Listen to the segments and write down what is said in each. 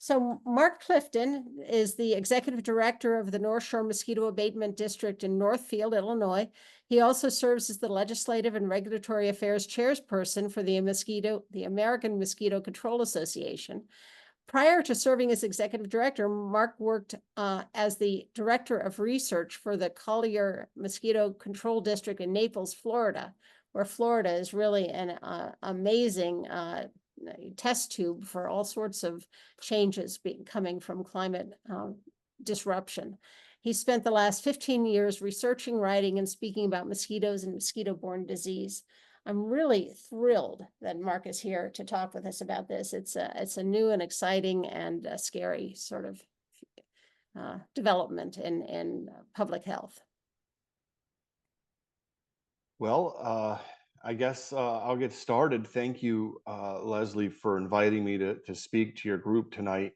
So Mark Clifton is the executive director of the North Shore Mosquito Abatement District in Northfield, Illinois. He also serves as the legislative and regulatory affairs chairperson for the American Mosquito Control Association. Prior to serving as executive director, Mark worked as the director of research for the Collier Mosquito Control District in Naples, Florida, where Florida is really an amazing test tube for all sorts of changes coming from climate disruption. He spent the last 15 years researching, writing, and speaking about mosquitoes and mosquito-borne disease. I'm really thrilled that Mark is here to talk with us about this. It's a new and exciting and scary sort of development in public health. Well, I guess I'll get started. Thank you, Leslie, for inviting me to speak to your group tonight.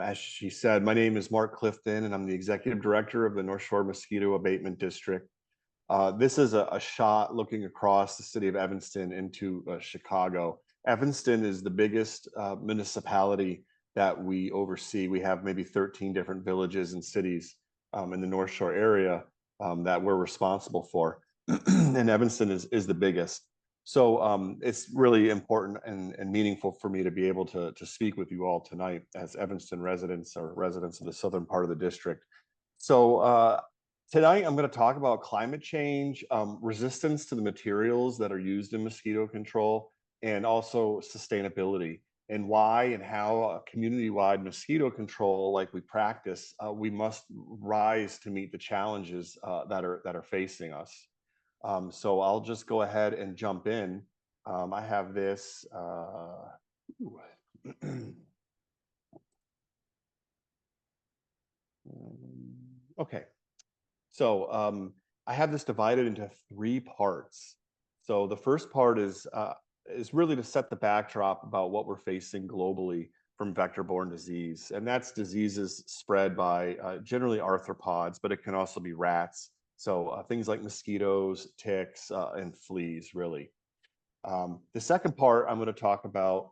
As she said, my name is Mark Clifton, and I'm the executive director of the North Shore Mosquito Abatement District. This is a shot looking across the city of Evanston into Chicago. Evanston is the biggest municipality that we oversee. We have maybe 13 different villages and cities in the North Shore area that we're responsible for. And Evanston is the biggest. So it's really important and meaningful for me to be able to speak with you all tonight as Evanston residents or residents of the southern part of the district. So tonight I'm going to talk about climate change, resistance to the materials that are used in mosquito control, and also sustainability, and why and how community-wide mosquito control, like we practice, we must rise to meet the challenges that are facing us. So I'll just go ahead and jump in. I have this. Okay. So I have this divided into 3 parts. So the first part is really to set the backdrop about what we're facing globally from vector-borne disease, and that's diseases spread by generally arthropods, but it can also be rats. So things like mosquitoes, ticks, and fleas, really. The second part, I'm going to talk about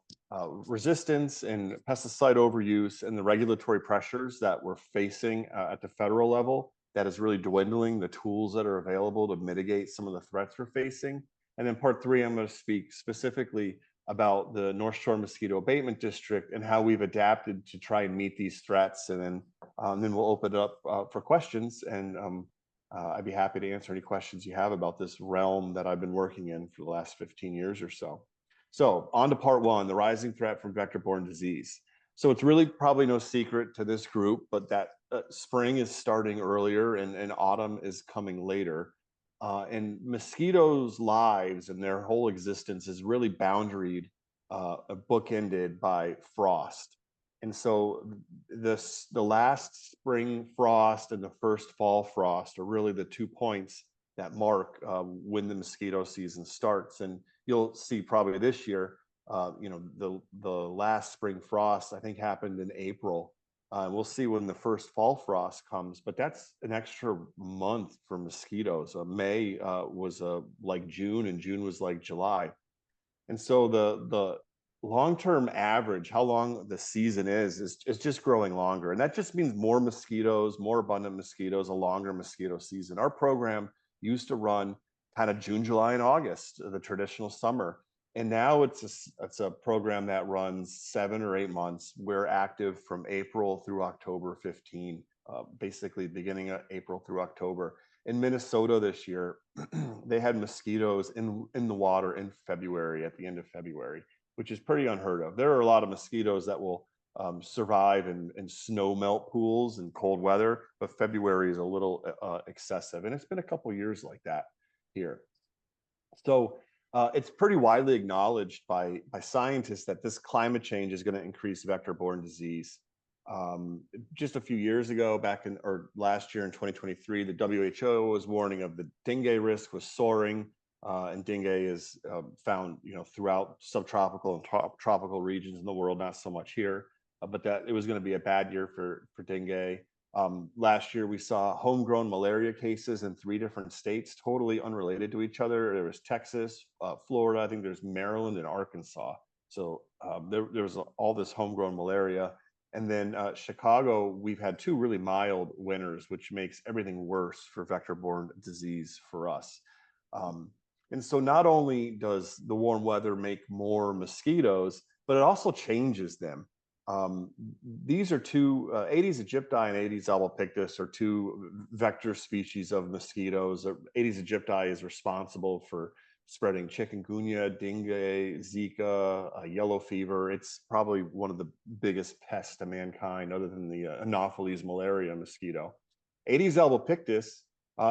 resistance and pesticide overuse and the regulatory pressures that we're facing at the federal level that is really dwindling the tools that are available to mitigate some of the threats we're facing. And then part 3, I'm going to speak specifically about the North Shore Mosquito Abatement District and how we've adapted to try and meet these threats. And then we'll open it up for questions, and I'd be happy to answer any questions you have about this realm that I've been working in for the last 15 years or so. So on to part 1, the rising threat from vector-borne disease. So it's really probably no secret to this group, but that spring is starting earlier and autumn is coming later. And mosquitoes' lives and their whole existence is really boundaried, bookended by frost. And so the last spring frost and the first fall frost are really the 2 points that mark when the mosquito season starts. And you'll see probably this year, the last spring frost, I think, happened in April. We'll see when the first fall frost comes, but that's an extra month for mosquitoes. May was like June, and June was like July. And so the long-term average, how long the season is just growing longer. And that just means more mosquitoes, more abundant mosquitoes, a longer mosquito season. Our program used to run kind of June, July, and August, the traditional summer. And now it's a program that runs 7 or 8 months. We're active from April through October 15, basically beginning of April through October. In Minnesota this year, they had mosquitoes in the water in February, at the end of February, which is pretty unheard of. There are a lot of mosquitoes that will survive in snow melt pools and cold weather, but February is a little excessive. And it's been a couple years like that here. So it's pretty widely acknowledged by scientists that this climate change is going to increase vector-borne disease. Just a few years ago, or last year in 2023, the WHO was warning of the dengue risk was soaring, and dengue is found, throughout subtropical and tropical regions in the world, not so much here, but that it was going to be a bad year for dengue. Last year, we saw homegrown malaria cases in 3 different states, totally unrelated to each other. There was Texas, Florida, I think there's Maryland and Arkansas. So there was all this homegrown malaria. And then Chicago, we've had 2 really mild winters, which makes everything worse for vector-borne disease for us. And so not only does the warm weather make more mosquitoes, but it also changes them. These are 2, Aedes aegypti and Aedes albopictus are 2 vector species of mosquitoes. Aedes aegypti is responsible for spreading chikungunya, dengue, Zika, yellow fever. It's probably one of the biggest pests to mankind, other than the Anopheles malaria mosquito. Aedes albopictus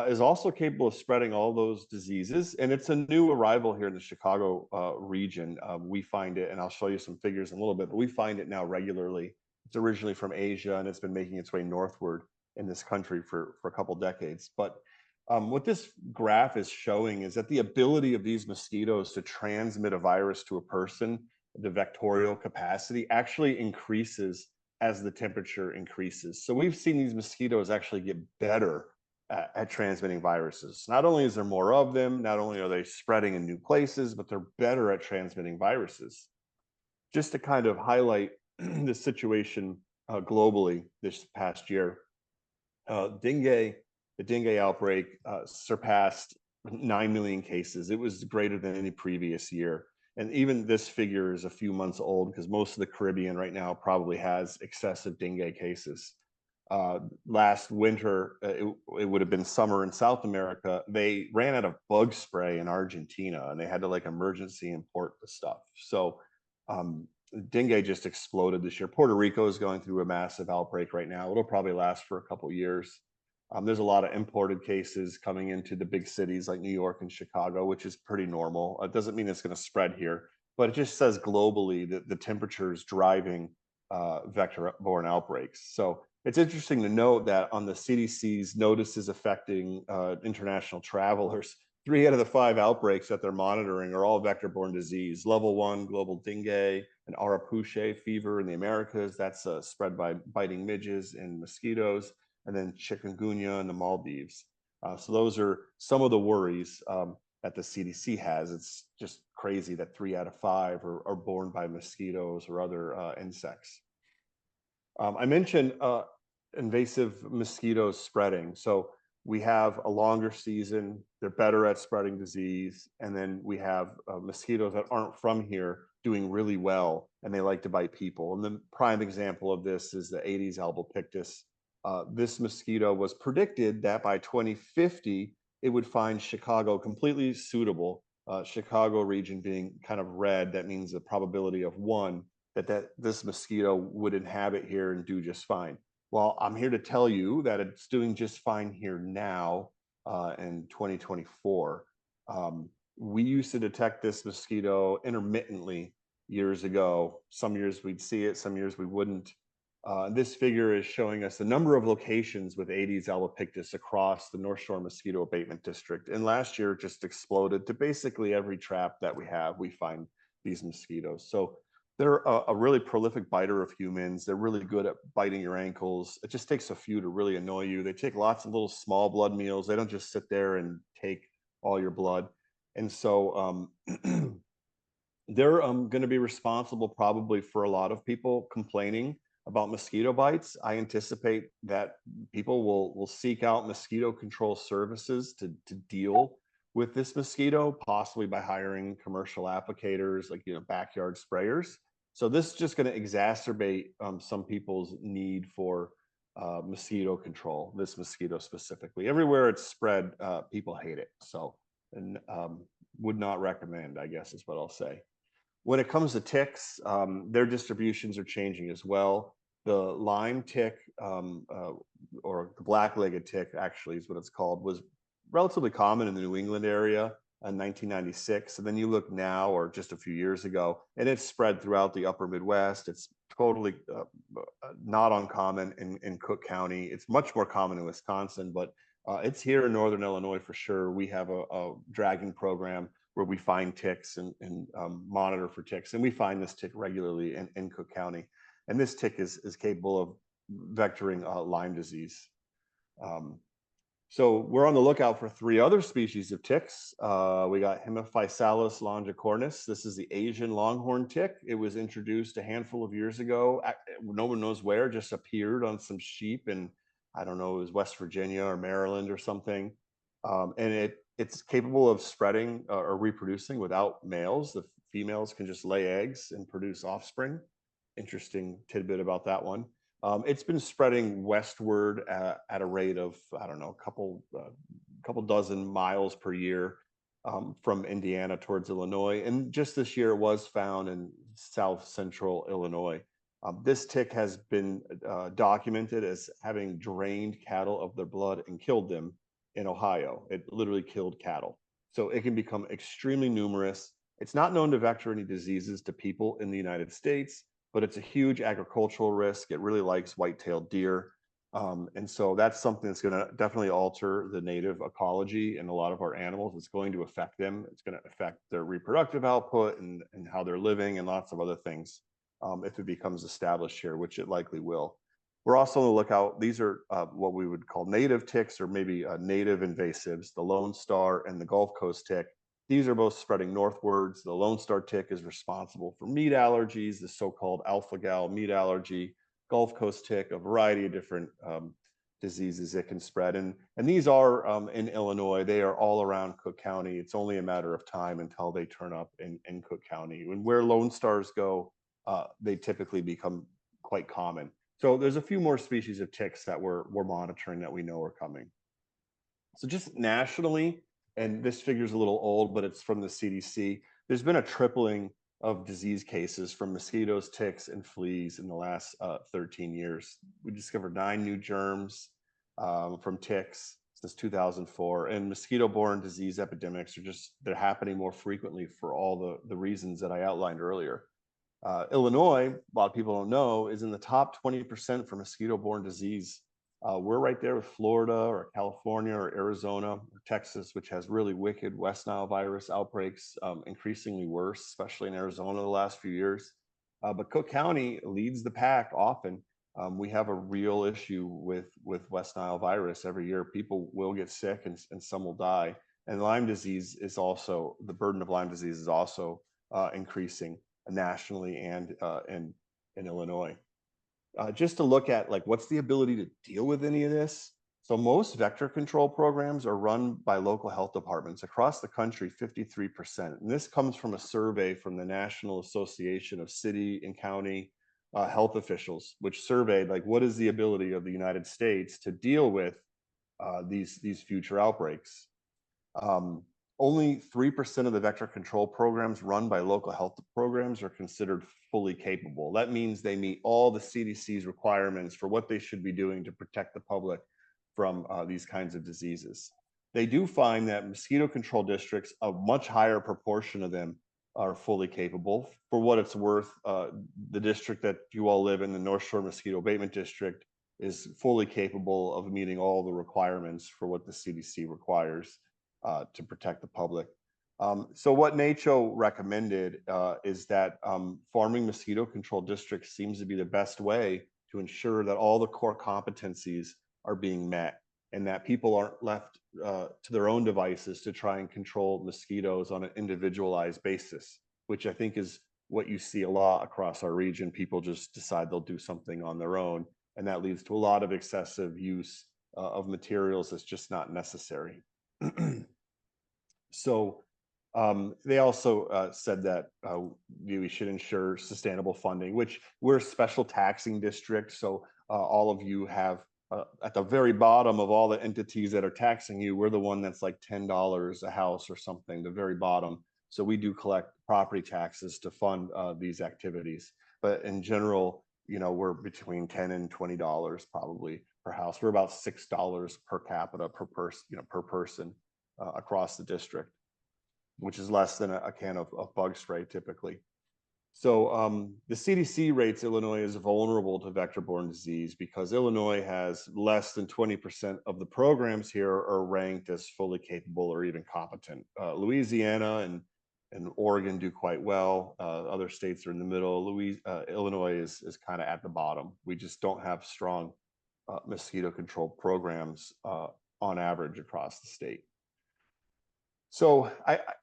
is also capable of spreading all those diseases, and it's a new arrival here in the Chicago region. We find it, and I'll show you some figures in a little bit, but we find it now regularly. It's originally from Asia, and it's been making its way northward in this country for a couple decades. But what this graph is showing is that the ability of these mosquitoes to transmit a virus to a person, the vectorial capacity, actually increases as the temperature increases. So we've seen these mosquitoes actually get better at transmitting viruses. Not only is there more of them, not only are they spreading in new places, but they're better at transmitting viruses. Just to kind of highlight the situation globally this past year, the dengue outbreak surpassed 9 million cases. It was greater than any previous year. And even this figure is a few months old, because most of the Caribbean right now probably has excessive dengue cases. Last winter, it would have been summer in South America. They ran out of bug spray in Argentina, and they had to like emergency import the stuff. So dengue just exploded this year. Puerto Rico is going through a massive outbreak right now. It'll probably last for a couple years. There's a lot of imported cases coming into the big cities like New York and Chicago, which is pretty normal. It doesn't mean it's going to spread here, but it just says globally that the temperature is driving vector-borne outbreaks. So it's interesting to note that on the CDC's notices affecting international travelers, 3 out of the 5 outbreaks that they're monitoring are all vector-borne disease. Level 1, global dengue, and Arapuche fever in the Americas. That's spread by biting midges and mosquitoes, and then chikungunya in the Maldives. So those are some of the worries that the CDC has. It's just crazy that 3 out of 5 are borne by mosquitoes or other insects. I mentioned invasive mosquitoes spreading. So we have a longer season, they're better at spreading disease, and then we have mosquitoes that aren't from here doing really well, and they like to bite people. And the prime example of this is the Aedes albopictus. This mosquito was predicted that by 2050, it would find Chicago completely suitable. Chicago region being kind of red, that means a probability of 1 that this mosquito would inhabit here and do just fine. Well, I'm here to tell you that it's doing just fine here now in 2024. We used to detect this mosquito intermittently years ago. Some years we'd see it, some years we wouldn't. This figure is showing us the number of locations with Aedes albopictus across the North Shore Mosquito Abatement District. And last year it just exploded to basically every trap that we have, we find these mosquitoes. So they're a really prolific biter of humans. They're really good at biting your ankles. It just takes a few to really annoy you. They take lots of little small blood meals. They don't just sit there and take all your blood. And so they're going to be responsible probably for a lot of people complaining about mosquito bites. I anticipate that people will seek out mosquito control services to deal with this mosquito, possibly by hiring commercial applicators like backyard sprayers. So this is just going to exacerbate some people's need for mosquito control, this mosquito specifically. Everywhere it's spread, people hate it. So, and would not recommend, I guess is what I'll say. When it comes to ticks, their distributions are changing as well. The Lyme tick, or the black-legged tick actually is what it's called, was relatively common in the New England area in 1996. And then you look now, or just a few years ago, and it's spread throughout the upper Midwest. It's totally not uncommon in Cook County. It's much more common in Wisconsin, but it's here in Northern Illinois for sure. We have a dragging program where we find ticks and monitor for ticks. And we find this tick regularly in Cook County. And this tick is capable of vectoring Lyme disease. So we're on the lookout for 3 other species of ticks. We got Hemiphysalis longicornis. This is the Asian longhorn tick. It was introduced a handful of years ago. No one knows where, just appeared on some sheep in, I don't know, it was West Virginia or Maryland or something. And it's capable of spreading or reproducing without males. The females can just lay eggs and produce offspring. Interesting tidbit about that one. It's been spreading westward at a rate of, I don't know, a couple dozen miles per year, from Indiana towards Illinois. And just this year, it was found in south central Illinois. This tick has been documented as having drained cattle of their blood and killed them in Ohio. It literally killed cattle. So it can become extremely numerous. It's not known to vector any diseases to people in the United States, but it's a huge agricultural risk. It really likes white-tailed deer. And so that's something that's going to definitely alter the native ecology and a lot of our animals. It's going to affect them. It's going to affect their reproductive output and how they're living and lots of other things, if it becomes established here, which it likely will. We're also on the lookout. These are what we would call native ticks, or maybe native invasives, the Lone Star and the Gulf Coast tick. These are both spreading northwards. The Lone Star tick is responsible for meat allergies, the so-called alpha-gal meat allergy. Gulf Coast tick, a variety of different diseases it can spread. And these are in Illinois. They are all around Cook County. It's only a matter of time until they turn up in Cook County. And where Lone Stars go, they typically become quite common. So there's a few more species of ticks that we're monitoring that we know are coming. So just nationally, and this figure's a little old, but it's from the CDC, there's been a tripling of disease cases from mosquitoes, ticks, and fleas in the last 13 years. We discovered 9 new germs from ticks since 2004, and mosquito-borne disease epidemics they're happening more frequently for all the reasons that I outlined earlier. Illinois, a lot of people don't know, is in the top 20% for mosquito-borne disease. We're right there with Florida or California or Arizona or Texas, which has really wicked West Nile virus outbreaks, increasingly worse, especially in Arizona the last few years. But Cook County leads the pack often. We have a real issue with West Nile virus every year. People will get sick and some will die. And Lyme disease is also, the burden of Lyme disease is also increasing nationally and in Illinois. Just to look at like what's the ability to deal with any of this. So most vector control programs are run by local health departments across the country, 53%. And this comes from a survey from the National Association of City and County Health Officials, which surveyed like what is the ability of the United States to deal with these future outbreaks. Only 3% of the vector control programs run by local health programs are considered fully capable. That means they meet all the CDC's requirements for what they should be doing to protect the public from these kinds of diseases. They do find that mosquito control districts, a much higher proportion of them are fully capable. For what it's worth, the district that you all live in, the North Shore Mosquito Abatement District, is fully capable of meeting all the requirements for what the CDC requires to protect the public. So what NACCHO recommended is that farming mosquito control districts seems to be the best way to ensure that all the core competencies are being met and that people aren't left to their own devices to try and control mosquitoes on an individualized basis, which I think is what you see a lot across our region. People just decide they'll do something on their own, and that leads to a lot of excessive use of materials that's just not necessary. So they also said that we should ensure sustainable funding, which we're a special taxing district. So all of you have at the very bottom of all the entities that are taxing you, we're the one that's like $10 a house or something, the very bottom. So we do collect property taxes to fund these activities. But in general, you know, we're between $10 and $20 probably per house. We're about $6 per capita per person across the district, which is less than a can of bug spray typically. So the CDC rates Illinois as vulnerable to vector-borne disease because Illinois has less than 20% of the programs here are ranked as fully capable or even competent. Louisiana and Oregon do quite well. Other states are in the middle. Illinois is kind of at the bottom. We just don't have strong mosquito control programs on average across the state. So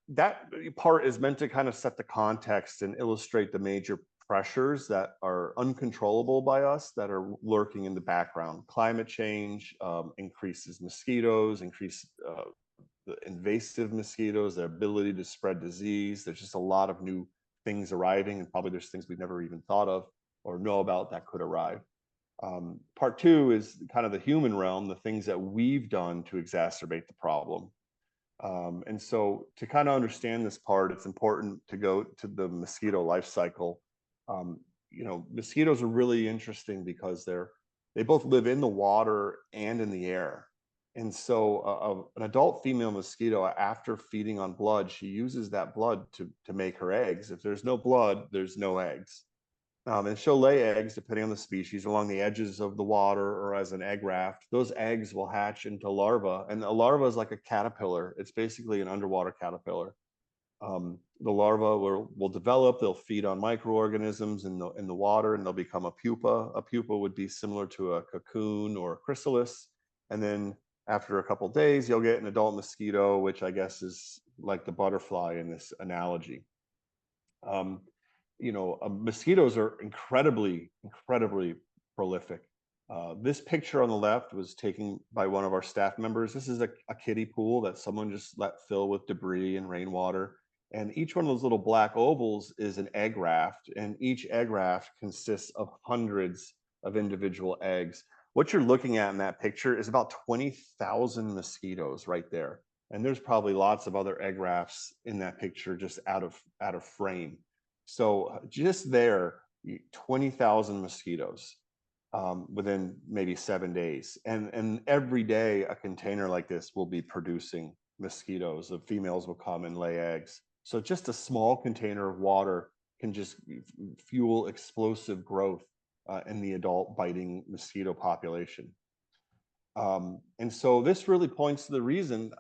that part is meant to kind of set the context and illustrate the major pressures that are uncontrollable by us that are lurking in the background. Climate change increases mosquitoes, the invasive mosquitoes, their ability to spread disease. There's just a lot of new things arriving, and probably there's things we've never even thought of or know about that could arrive. Part two is kind of the human realm, the things that we've done to exacerbate the problem. And so to kind of understand this part, it's important to go to the mosquito life cycle. Mosquitoes are really interesting because they both live in the water and in the air. And so an adult female mosquito, after feeding on blood, she uses that blood to make her eggs. If there's no blood, there's no eggs. And she'll lay eggs, depending on the species, along the edges of the water or as an egg raft. Those eggs will hatch into larvae, and a larva is like a caterpillar. It's basically an underwater caterpillar. The larva will develop. They'll feed on microorganisms in the water, and they'll become a pupa. A pupa would be similar to a cocoon or a chrysalis. And then after a couple of days, you'll get an adult mosquito, which I guess is like the butterfly in this analogy. Mosquitoes are incredibly prolific. This picture on the left was taken by one of our staff members. This is a kiddie pool that someone just let fill with debris and rainwater. And each one of those little black ovals is an egg raft, and each egg raft consists of hundreds of individual eggs. What you're looking at in that picture is about 20,000 mosquitoes right there. And there's probably lots of other egg rafts in that picture just out of frame. So just there, 20,000 mosquitoes within maybe 7 days. And every day a container like this will be producing mosquitoes. The females will come and lay eggs. So just a small container of water can just fuel explosive growth in the adult biting mosquito population. And so this really points to the reason,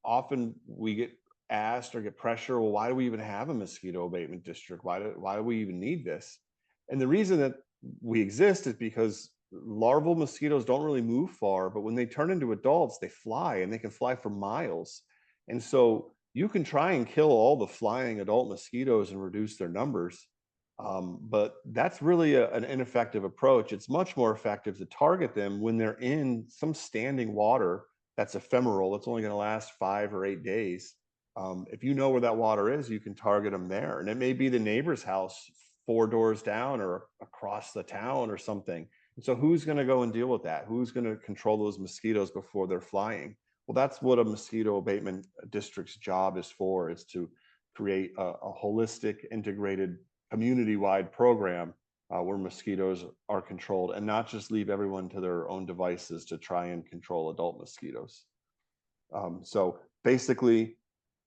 often we get asked or get pressure, well, why do we even have a mosquito abatement district? Why do we even need this? And the reason that we exist is because larval mosquitoes don't really move far, but when they turn into adults, they fly, and they can fly for miles. And so you can try and kill all the flying adult mosquitoes and reduce their numbers. But that's really an ineffective approach. It's much more effective to target them when they're in some standing water that's ephemeral. It's only going to last 5 or 8 days. If you know where that water is, you can target them there. And it may be the neighbor's house 4 doors down or across the town or something. And so who's going to go and deal with that? Who's going to control those mosquitoes before they're flying? Well, that's what a mosquito abatement district's job is for, is to create a holistic, integrated, community-wide program where mosquitoes are controlled, and not just leave everyone to their own devices to try and control adult mosquitoes. So basically,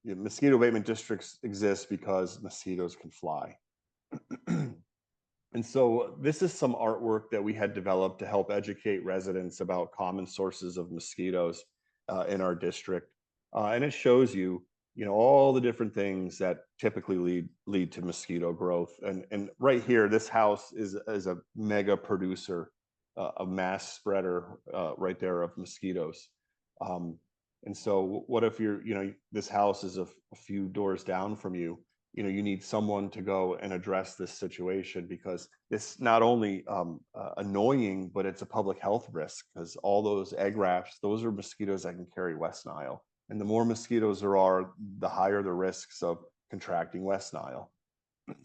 mosquito abatement districts exist because mosquitoes can fly. And so this is some artwork that we had developed to help educate residents about common sources of mosquitoes in our district. And it shows you, all the different things that typically lead to mosquito growth. And right here, this house is a mega producer, a mass spreader right there of mosquitoes. And so what if this house is a few doors down from you? You need someone to go and address this situation, because it's not only annoying, but it's a public health risk, because all those egg rafts, those are mosquitoes that can carry West Nile. And the more mosquitoes there are, the higher the risks of contracting West Nile.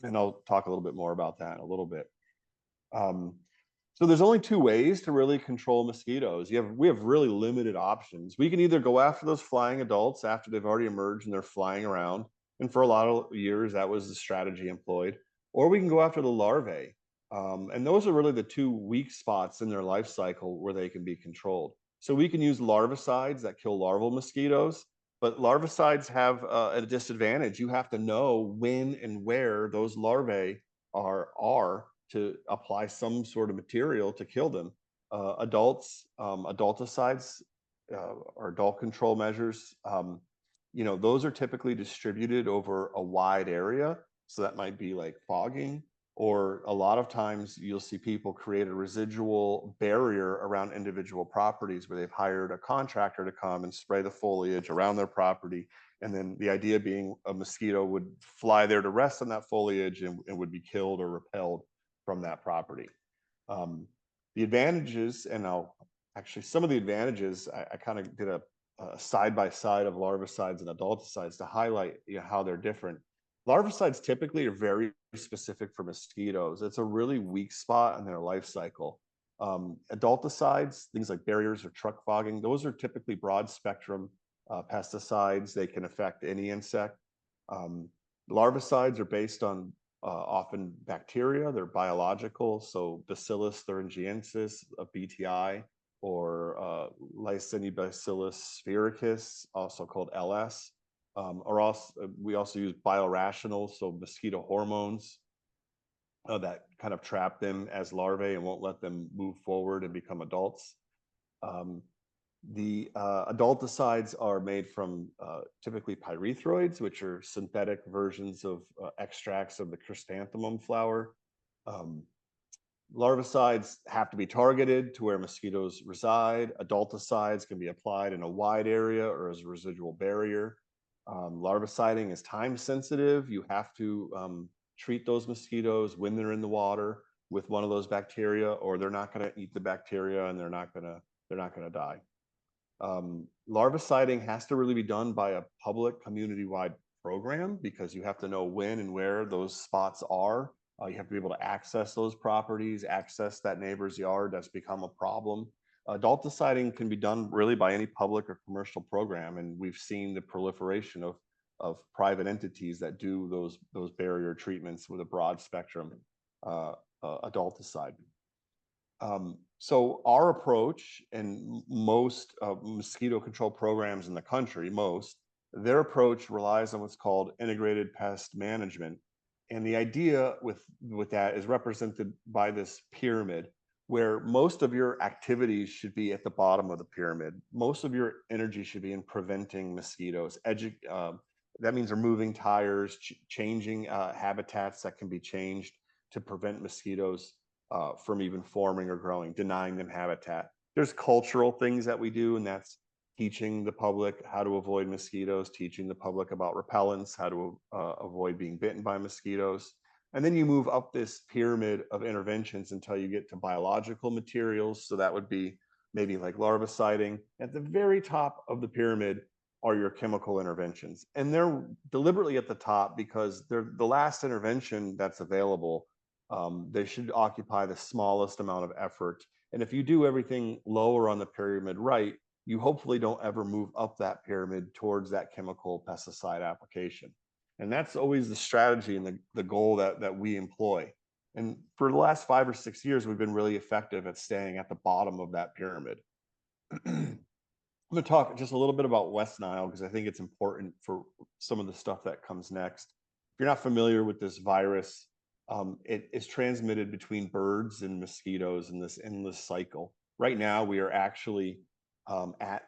And I'll talk a little bit more about that in a little bit. So there's only 2 ways to really control mosquitoes. We have really limited options. We can either go after those flying adults after they've already emerged and they're flying around. And for a lot of years, that was the strategy employed. Or we can go after the larvae. And those are really the 2 weak spots in their life cycle where they can be controlled. So we can use larvicides that kill larval mosquitoes, but larvicides have a disadvantage. You have to know when and where those larvae are to apply some sort of material to kill them. Adulticides or adult control measures, those are typically distributed over a wide area. So that might be like fogging or a lot of times you'll see people create a residual barrier around individual properties where they've hired a contractor to come and spray the foliage around their property. And then the idea being a mosquito would fly there to rest on that foliage and would be killed or repelled from that property. The advantages, and some of the advantages, I kind of did a side by side of larvicides and adulticides to highlight how they're different. Larvicides typically are very specific for mosquitoes. It's a really weak spot in their life cycle. Adulticides, things like barriers or truck fogging, those are typically broad spectrum pesticides. They can affect any insect. Larvicides are based on often bacteria. They're biological, so Bacillus thuringiensis, a BTI, or Lysine sphaericus, also called LS. We also use biorationals, so mosquito hormones that kind of trap them as larvae and won't let them move forward and become adults. The adulticides are made from typically pyrethroids, which are synthetic versions of extracts of the chrysanthemum flower. Larvicides have to be targeted to where mosquitoes reside. Adulticides can be applied in a wide area or as a residual barrier. Larviciding is time sensitive. You have to treat those mosquitoes when they're in the water with one of those bacteria, or they're not going to eat the bacteria and they're not going to die. Larviciding has to really be done by a public community-wide program because you have to know when and where those spots are. You have to be able to access those properties, access that neighbor's yard that's become a problem. Adulticiding can be done really by any public or commercial program, and we've seen the proliferation of private entities that do those barrier treatments with a broad spectrum adulticide. So our approach, and most mosquito control programs in the country, their approach relies on what's called integrated pest management. And the idea with that is represented by this pyramid, where most of your activities should be at the bottom of the pyramid. Most of your energy should be in preventing mosquitoes. That means removing tires, changing habitats that can be changed to prevent mosquitoes from even forming or growing, denying them habitat. There's cultural things that we do, and that's teaching the public how to avoid mosquitoes, teaching the public about repellents, how to avoid being bitten by mosquitoes. And then you move up this pyramid of interventions until you get to biological materials. So that would be maybe like larviciding. At the very top of the pyramid are your chemical interventions. And they're deliberately at the top because they're the last intervention that's available. They should occupy the smallest amount of effort. And if you do everything lower on the pyramid right, you hopefully don't ever move up that pyramid towards that chemical pesticide application. And that's always the strategy and the goal that we employ. And for the last 5 or 6 years, we've been really effective at staying at the bottom of that pyramid. I'm going to talk just a little bit about West Nile because I think it's important for some of the stuff that comes next. If you're not familiar with this virus, it is transmitted between birds and mosquitoes in this endless cycle. Right now, we are actually at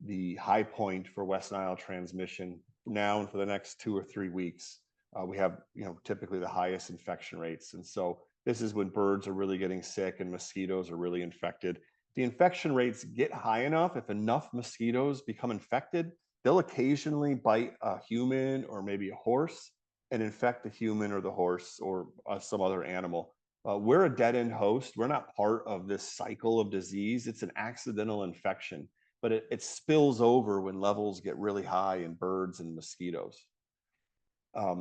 the high point for West Nile transmission now and for the next 2 or 3 weeks. We have, typically the highest infection rates. And so this is when birds are really getting sick and mosquitoes are really infected. The infection rates get high enough, if enough mosquitoes become infected, they'll occasionally bite a human or maybe a horse and infect the human or the horse or some other animal. We're a dead-end host. We're not part of this cycle of disease. It's an accidental infection, but it spills over when levels get really high in birds and mosquitoes.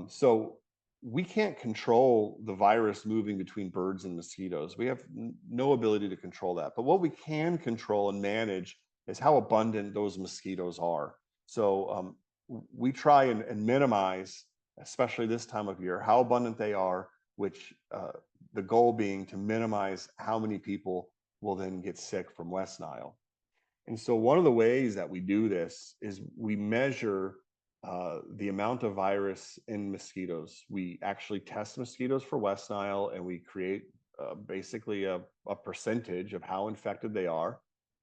So we can't control the virus moving between birds and mosquitoes. We have no ability to control that. But what we can control and manage is how abundant those mosquitoes are. So we try and minimize, especially this time of year, how abundant they are, which the goal being to minimize how many people will then get sick from West Nile. And so one of the ways that we do this is we measure the amount of virus in mosquitoes. We actually test mosquitoes for West Nile, and we create basically a percentage of how infected they are.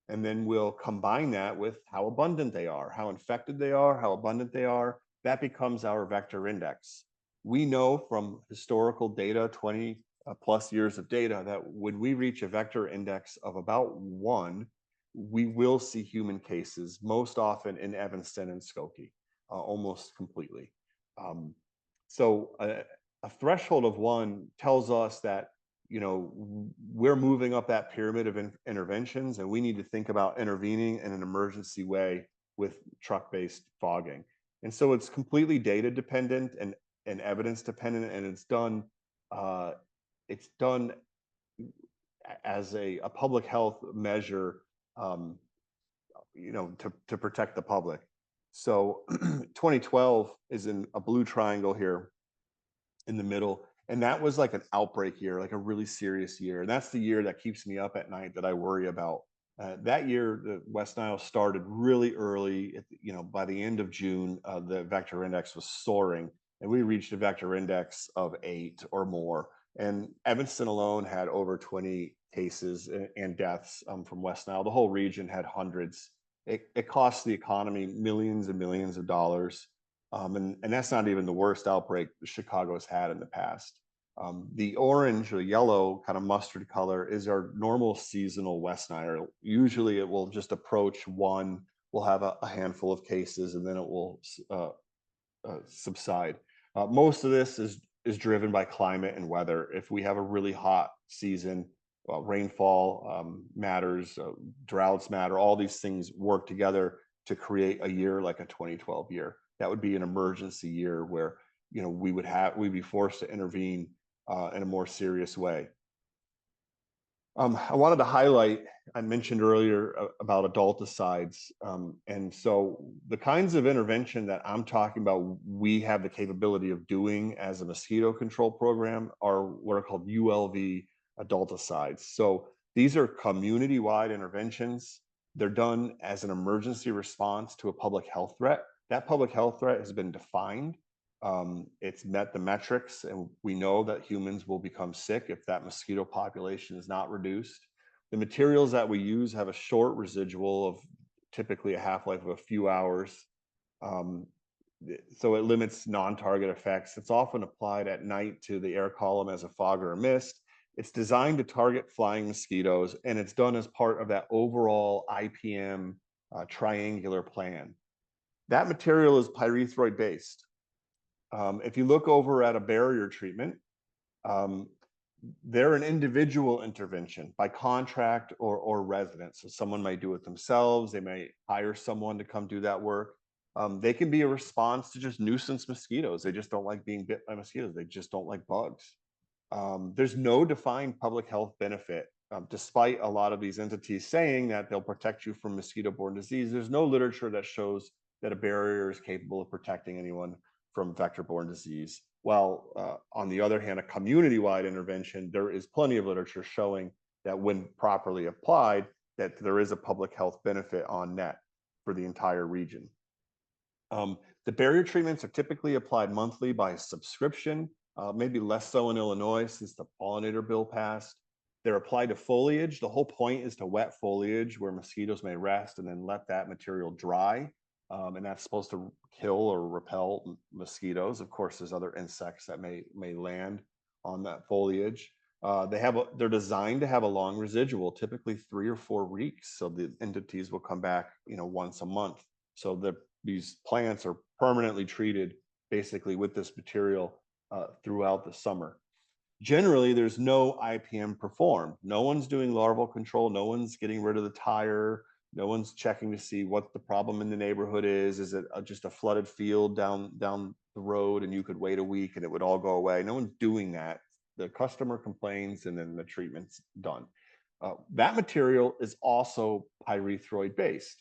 And then we'll combine that with how abundant they are, how infected they are, how abundant they are. That becomes our vector index. We know from historical data 20 plus years of data that when we reach a vector index of about 1, we will see human cases, most often in Evanston and Skokie, almost completely. Um, so a threshold of 1 tells us that, you know, we're moving up that pyramid of interventions, and we need to think about intervening in an emergency way with truck-based fogging. And so it's completely data dependent and evidence dependent, and it's done as a public health measure, you know, to protect the public. So 2012 is in a blue triangle here in the middle. And that was like an outbreak year, like a really serious year. And that's the year that keeps me up at night, that I worry about. That year, the West Nile started really early. You know, by the end of June, the vector index was soaring, and we reached a vector index of 8 or more. And Evanston alone had over 20 cases and deaths from West Nile. The whole region had hundreds. It cost the economy millions and millions of dollars. And that's not even the worst outbreak Chicago's had in the past. The orange or yellow kind of mustard color is our normal seasonal West Nile. Usually it will just approach 1, we'll have a handful of cases, and then it will subside. Most of this is driven by climate and weather. If we have a really hot season, rainfall matters, droughts matter, all these things work together to create a year like a 2012 year. That would be an emergency year where, you know, we'd be forced to intervene in a more serious way. I wanted to highlight, I mentioned earlier about adulticides. And so the kinds of intervention that I'm talking about, we have the capability of doing as a mosquito control program are what are called ULV adulticides. So these are community-wide interventions. They're done as an emergency response to a public health threat. That public health threat has been defined. It's met the metrics, and we know that humans will become sick if that mosquito population is not reduced. The materials that we use have a short residual of typically a half-life of a few hours. So it limits non-target effects. It's often applied at night to the air column as a fog or a mist. It's designed to target flying mosquitoes, and it's done as part of that overall IPM triangular plan. That material is pyrethroid based. If you look over at a barrier treatment, they're an individual intervention by contract or residence. So someone might do it themselves. They may hire someone to come do that work. They can be a response to just nuisance mosquitoes. They just don't like being bit by mosquitoes. They just don't like bugs. There's no defined public health benefit, despite a lot of these entities saying that they'll protect you from mosquito-borne disease. There's no literature that shows that a barrier is capable of protecting anyone from vector-borne disease. While on the other hand, a community-wide intervention, there is plenty of literature showing that when properly applied, that there is a public health benefit on net for the entire region. The barrier treatments are typically applied monthly by subscription, maybe less so in Illinois since the pollinator bill passed. They're applied to foliage. The whole point is to wet foliage where mosquitoes may rest and then let that material dry. And that's supposed to kill or repel mosquitoes. Of course, there's other insects that may land on that foliage. They're designed to have a long residual, typically 3 or 4 weeks. So the entities will come back, you know, once a month. So these plants are permanently treated basically with this material throughout the summer. Generally, there's no IPM performed. No one's doing larval control. No one's getting rid of the tire. No one's checking to see what the problem in the neighborhood is. Is it just a flooded field down the road and you could wait a week and it would all go away? No one's doing that. The customer complains and then the treatment's done. That material is also pyrethroid based.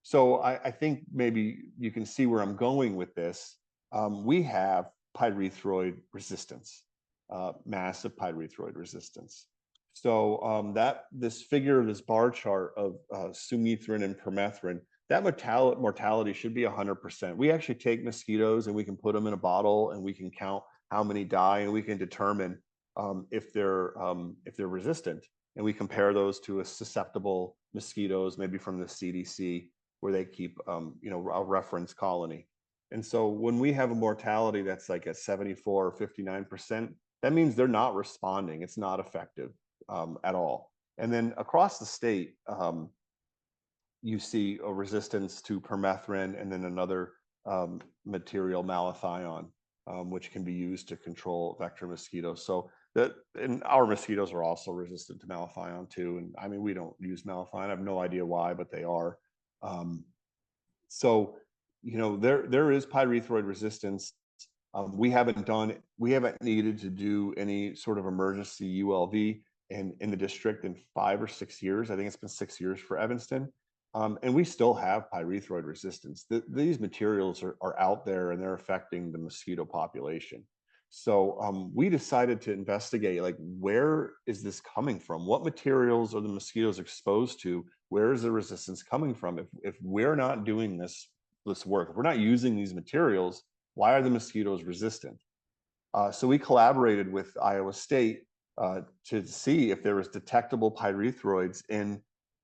So I think maybe you can see where I'm going with this. We have pyrethroid resistance, massive pyrethroid resistance. So this figure, this bar chart of sumethrin and permethrin, that mortality should be 100%. We actually take mosquitoes and we can put them in a bottle and we can count how many die and we can determine if they're resistant, and we compare those to a susceptible mosquitoes, maybe from the CDC, where they keep you know, a reference colony. And so when we have a mortality that's like at 74 or 59%, that means they're not responding. It's not effective at all. And then across the state, you see a resistance to permethrin and then another material, malathion, which can be used to control vector mosquitoes. So and our mosquitoes are also resistant to malathion too. And I mean, we don't use malathion. I have no idea why, but they are. Um, so, there is pyrethroid resistance. We haven't needed to do any sort of emergency ULV in the district in 5 or 6 years. I think it's been 6 years for Evanston. And we still have pyrethroid resistance. These materials are out there and they're affecting the mosquito population. So we decided to investigate, like, where is this coming from? What materials are the mosquitoes exposed to? Where is the resistance coming from? If we're not doing this work, if we're not using these materials, why are the mosquitoes resistant? So we collaborated with Iowa State to see if there was detectable pyrethroids in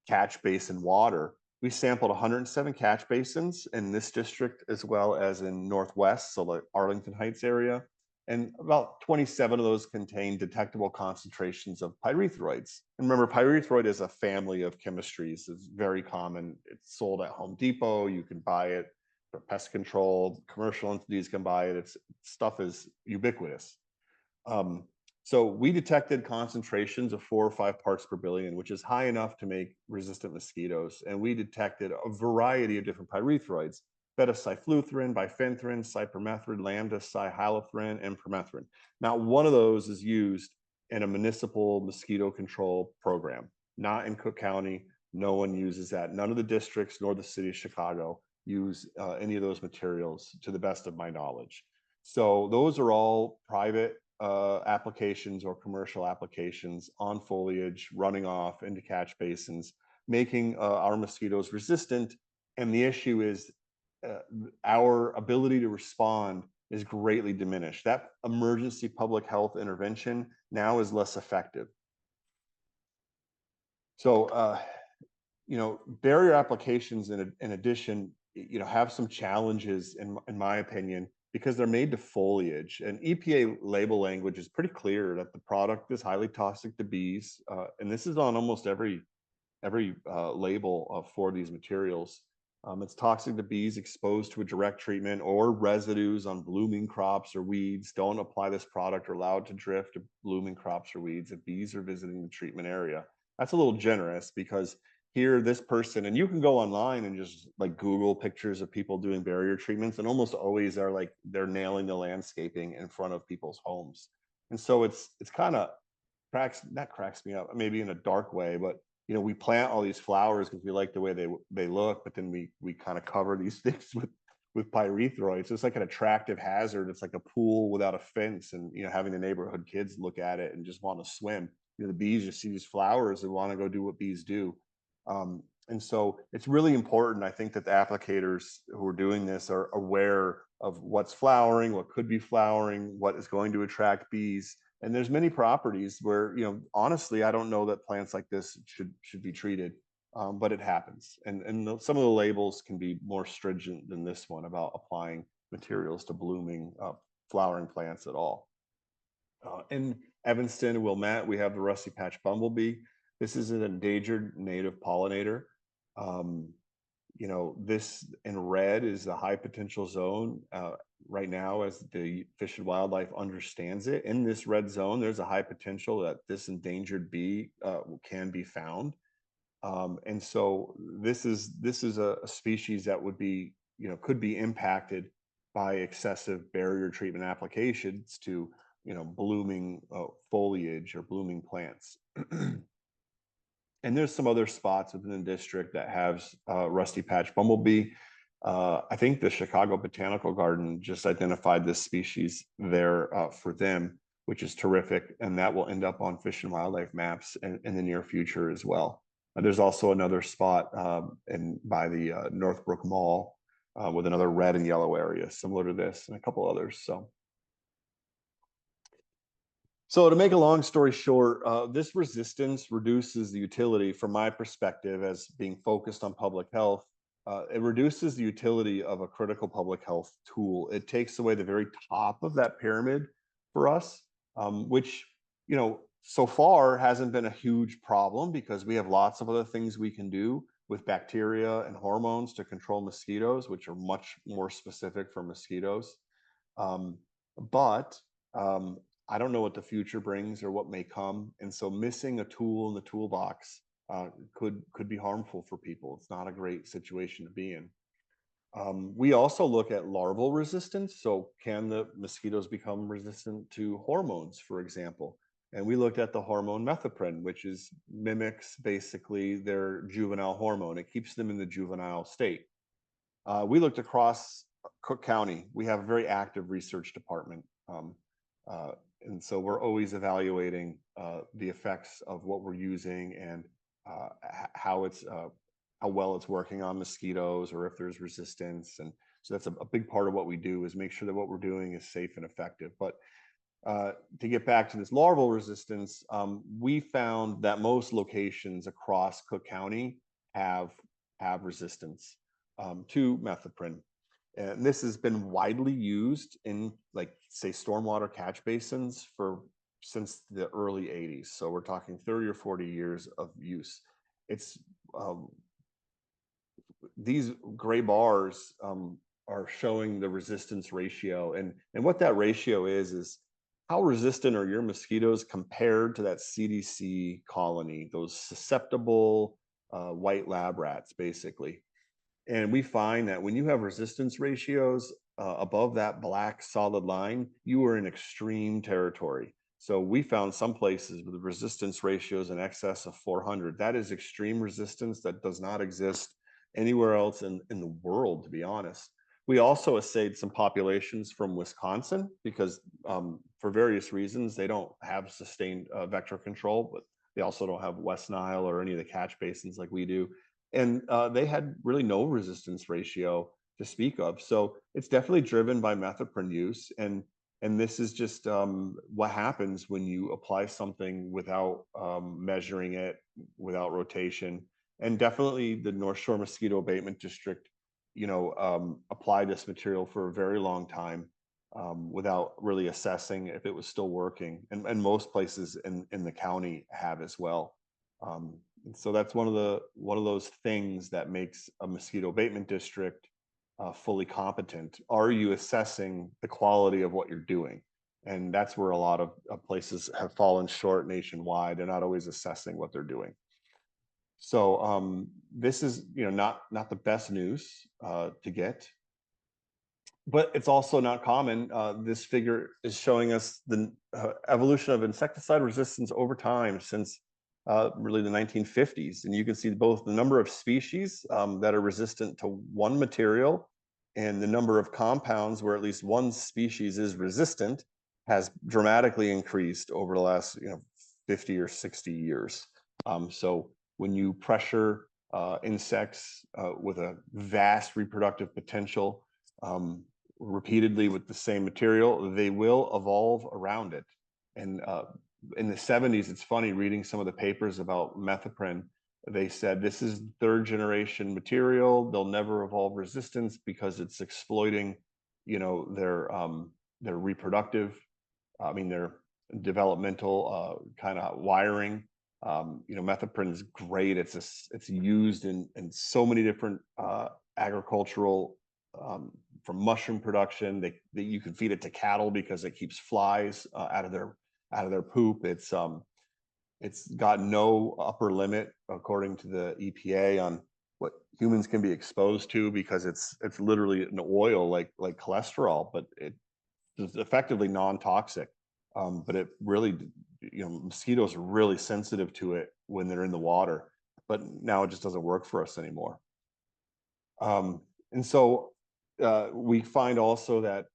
catch basin water. We sampled 107 catch basins in this district as well as in Northwest, so the Arlington Heights area. And about 27 of those contain detectable concentrations of pyrethroids. And remember, pyrethroid is a family of chemistries. It's very common. It's sold at Home Depot. You can buy it for pest control. Commercial entities can buy it. Stuff is ubiquitous. So we detected concentrations of 4 or 5 parts per billion, which is high enough to make resistant mosquitoes. And we detected a variety of different pyrethroids: beta-cyfluthrin, bifenthrin, cypermethrin, lambda, cyhalothrin, and permethrin. Not one of those is used in a municipal mosquito control program. Not in Cook County. No one uses that. None of the districts nor the city of Chicago use any of those materials, to the best of my knowledge. So those are all private applications or commercial applications on foliage running off into catch basins, making our mosquitoes resistant. And the issue is our ability to respond is greatly diminished. That emergency public health intervention now is less effective. So, barrier applications in addition, have some challenges in my opinion, because they're made to foliage, and EPA label language is pretty clear that the product is highly toxic to bees. And this is on almost every label for these materials. It's toxic to bees exposed to a direct treatment or residues on blooming crops or weeds. Don't apply this product or allow it to drift to blooming crops or weeds if bees are visiting the treatment area. That's a little generous, because here, this person, and you can go online and just like Google pictures of people doing barrier treatments, and almost always they're nailing the landscaping in front of people's homes. And so it's kind of cracks me up, maybe in a dark way, but we plant all these flowers because we like the way they look, but then we kind of cover these things with pyrethroids. So it's like an attractive hazard. It's like a pool without a fence, and having the neighborhood kids look at it and just want to swim. The bees just see these flowers and want to go do what bees do. And so it's really important, I think, that the applicators who are doing this are aware of what's flowering, what could be flowering, what is going to attract bees. And there's many properties where, honestly, I don't know that plants like this should be treated, but it happens. And some of the labels can be more stringent than this one about applying materials to blooming flowering plants at all. In Evanston and Wilmette, we have the rusty patch bumblebee. This is an endangered native pollinator. This in red is the high potential zone. Right now, as the Fish and Wildlife understands it, in this red zone, there's a high potential that this endangered bee can be found. And so this is a species that would be, could be impacted by excessive barrier treatment applications to, blooming foliage or blooming plants. And there's some other spots within the district that has rusty patch bumblebee. I think the Chicago Botanical Garden just identified this species there for them, which is terrific. And that will end up on Fish and Wildlife maps in the near future as well. There's also another spot by the Northbrook Mall with another red and yellow area similar to this, and a couple others. So to make a long story short, this resistance reduces the utility, from my perspective, as being focused on public health. It reduces the utility of a critical public health tool. It takes away the very top of that pyramid for us. which, so far hasn't been a huge problem because we have lots of other things we can do with bacteria and hormones to control mosquitoes, which are much more specific for mosquitoes. Um, but I don't know what the future brings or what may come. And so missing a tool in the toolbox could be harmful for people. It's not a great situation to be in. We also look at larval resistance. So can the mosquitoes become resistant to hormones, for example? And we looked at the hormone methoprin, which mimics basically their juvenile hormone. It keeps them in the juvenile state. We looked across Cook County. We have a very active research department. Uh, and so we're always evaluating the effects of what we're using and how how well it's working on mosquitoes or if there's resistance. And so that's a big part of what we do, is make sure that what we're doing is safe and effective. But to get back to this larval resistance, we found that most locations across Cook County have resistance to methoprin. And this has been widely used in, like, say, stormwater catch basins since the early 80s. So we're talking 30 or 40 years of use. It's these gray bars are showing the resistance ratio, and what that ratio is how resistant are your mosquitoes compared to that CDC colony, those susceptible white lab rats, basically. And we find that when you have resistance ratios above that black solid line, you are in extreme territory. So we found some places with resistance ratios in excess of 400. That is extreme resistance that does not exist anywhere else in the world, to be honest. We also assayed some populations from Wisconsin because for various reasons, they don't have sustained vector control, but they also don't have West Nile or any of the catch basins like we do. And they had really no resistance ratio to speak of. So it's definitely driven by methoprin use. And this is just what happens when you apply something without measuring it, without rotation. And definitely the North Shore Mosquito Abatement District, applied this material for a very long time without really assessing if it was still working. And most places in the county have as well. And so that's one of those things that makes a mosquito abatement district fully competent. Are you assessing the quality of what you're doing? And that's where a lot of places have fallen short nationwide. They're not always assessing what they're doing. So this is not the best news to get, but it's also not common. This figure is showing us the evolution of insecticide resistance over time since really the 1950s. And you can see both the number of species that are resistant to one material and the number of compounds where at least one species is resistant has dramatically increased over the last 50 or 60 years. So when you pressure insects with a vast reproductive potential repeatedly with the same material, they will evolve around it. And in the 70s, it's funny reading some of the papers about methoprin. They said this is third generation material. They'll never evolve resistance because it's exploiting, their reproductive, their developmental kind of wiring. Methoprin is great. It's used in so many different agricultural, from mushroom production. That you can feed it to cattle because it keeps flies out of their poop. It's got no upper limit according to the EPA on what humans can be exposed to because it's literally an oil like cholesterol, but it's effectively non-toxic. But it really, mosquitoes are really sensitive to it when they're in the water, but now it just doesn't work for us anymore. And so we find also that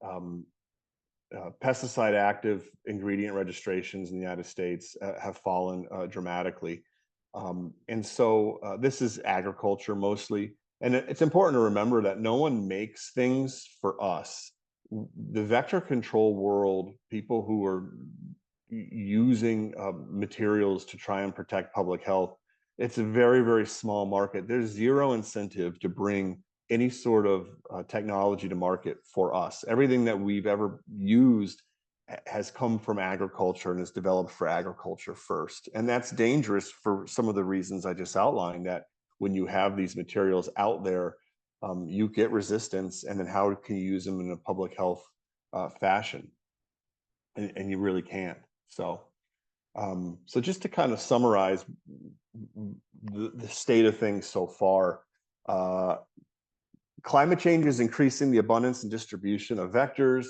pesticide active ingredient registrations in the United States have fallen dramatically. And so this is agriculture mostly. And it's important to remember that no one makes things for us. The vector control world, people who are using materials to try and protect public health, it's a very, very small market. There's zero incentive to bring any sort of technology to market for us. Everything that we've ever used has come from agriculture and is developed for agriculture first. And that's dangerous for some of the reasons I just outlined, that when you have these materials out there, you get resistance, and then how can you use them in a public health fashion? And you really can't. So just to kind of summarize the state of things so far, uh, climate change is increasing the abundance and distribution of vectors.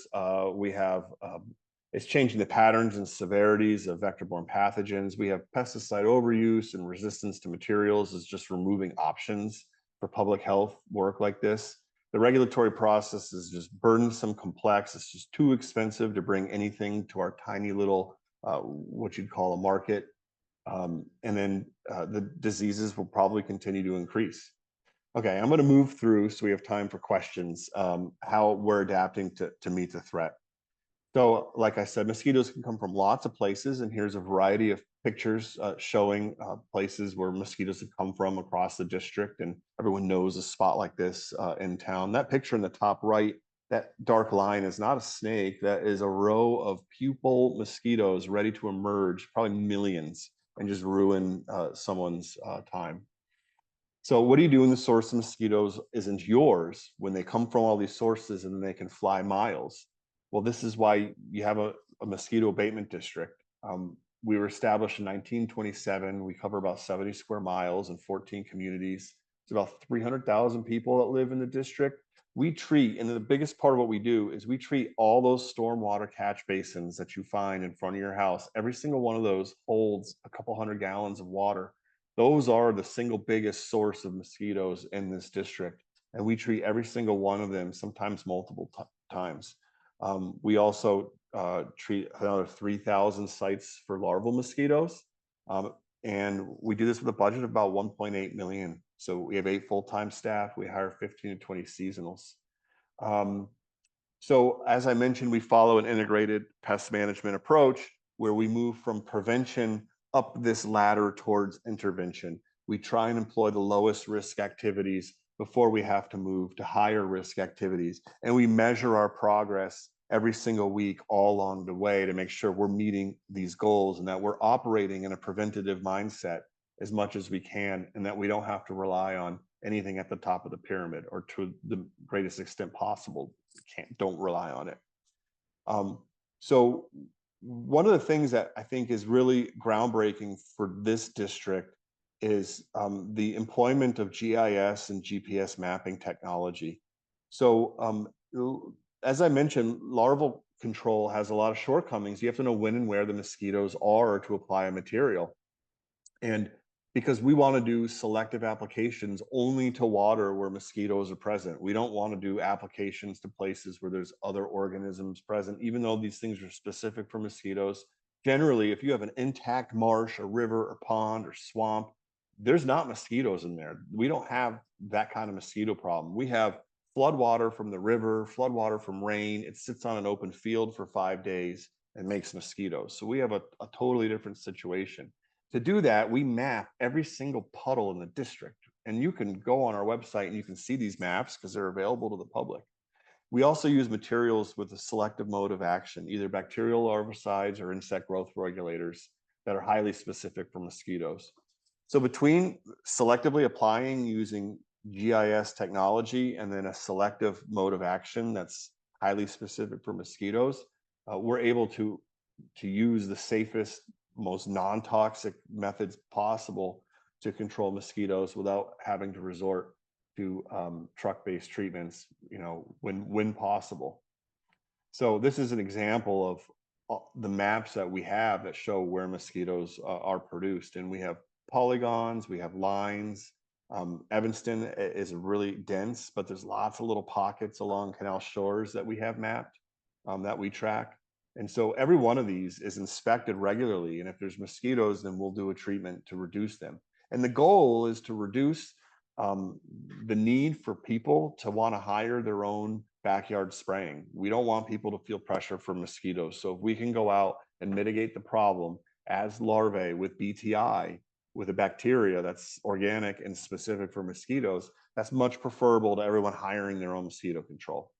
It's changing the patterns and severities of vector-borne pathogens. We have pesticide overuse, and resistance to materials is just removing options for public health work like this. The regulatory process is just burdensome, complex. It's just too expensive to bring anything to our tiny little, what you'd call a market. And then the diseases will probably continue to increase. Okay, I'm going to move through so we have time for questions, how we're adapting to meet the threat. So, like I said, mosquitoes can come from lots of places, and here's a variety of pictures showing places where mosquitoes have come from across the district, and everyone knows a spot like this in town. That picture in the top right, that dark line, is not a snake. That is a row of pupal mosquitoes ready to emerge, probably millions, and just ruin someone's time. So what do you do when the source of mosquitoes isn't yours, when they come from all these sources and they can fly miles? Well, this is why you have a mosquito abatement district. We were established in 1927. We cover about 70 square miles and 14 communities. It's about 300,000 people that live in the district. We treat, and the biggest part of what we do is we treat all those stormwater catch basins that you find in front of your house. Every single one of those holds a couple hundred gallons of water. Those are the single biggest source of mosquitoes in this district, and we treat every single one of them, sometimes multiple times. We also treat another 3,000 sites for larval mosquitoes, and we do this with a budget of about 1.8 million. So we have 8 full-time staff. We hire 15 to 20 seasonals. So as I mentioned, we follow an integrated pest management approach where we move from prevention up this ladder towards intervention. We try and employ the lowest risk activities before we have to move to higher risk activities. And we measure our progress every single week all along the way to make sure we're meeting these goals and that we're operating in a preventative mindset as much as we can, and that we don't have to rely on anything at the top of the pyramid, or to the greatest extent possible, don't rely on it. So one of the things that I think is really groundbreaking for this district is the employment of GIS and GPS mapping technology. So as I mentioned, larval control has a lot of shortcomings. You have to know when and where the mosquitoes are to apply a material. And because we want to do selective applications only to water where mosquitoes are present. We don't want to do applications to places where there's other organisms present, even though these things are specific for mosquitoes. Generally, if you have an intact marsh, a river, or pond, or swamp, there's not mosquitoes in there. We don't have that kind of mosquito problem. We have flood water from the river, flood water from rain. It sits on an open field for 5 days and makes mosquitoes. So we have a totally different situation. To do that, we map every single puddle in the district. And you can go on our website and you can see these maps because they're available to the public. We also use materials with a selective mode of action, either bacterial larvicides or insect growth regulators that are highly specific for mosquitoes. So between selectively applying using GIS technology and then a selective mode of action that's highly specific for mosquitoes, we're able to use the safest, most non-toxic methods possible to control mosquitoes without having to resort to truck-based treatments, when possible. So this is an example of the maps that we have that show where mosquitoes are produced, and we have polygons, we have lines. Evanston is really dense, but there's lots of little pockets along canal shores that we have mapped, that we track. And so every one of these is inspected regularly. And if there's mosquitoes, then we'll do a treatment to reduce them. And the goal is to reduce the need for people to want to hire their own backyard spraying. We don't want people to feel pressure from mosquitoes. So if we can go out and mitigate the problem as larvae with BTI, with a bacteria that's organic and specific for mosquitoes, that's much preferable to everyone hiring their own mosquito control.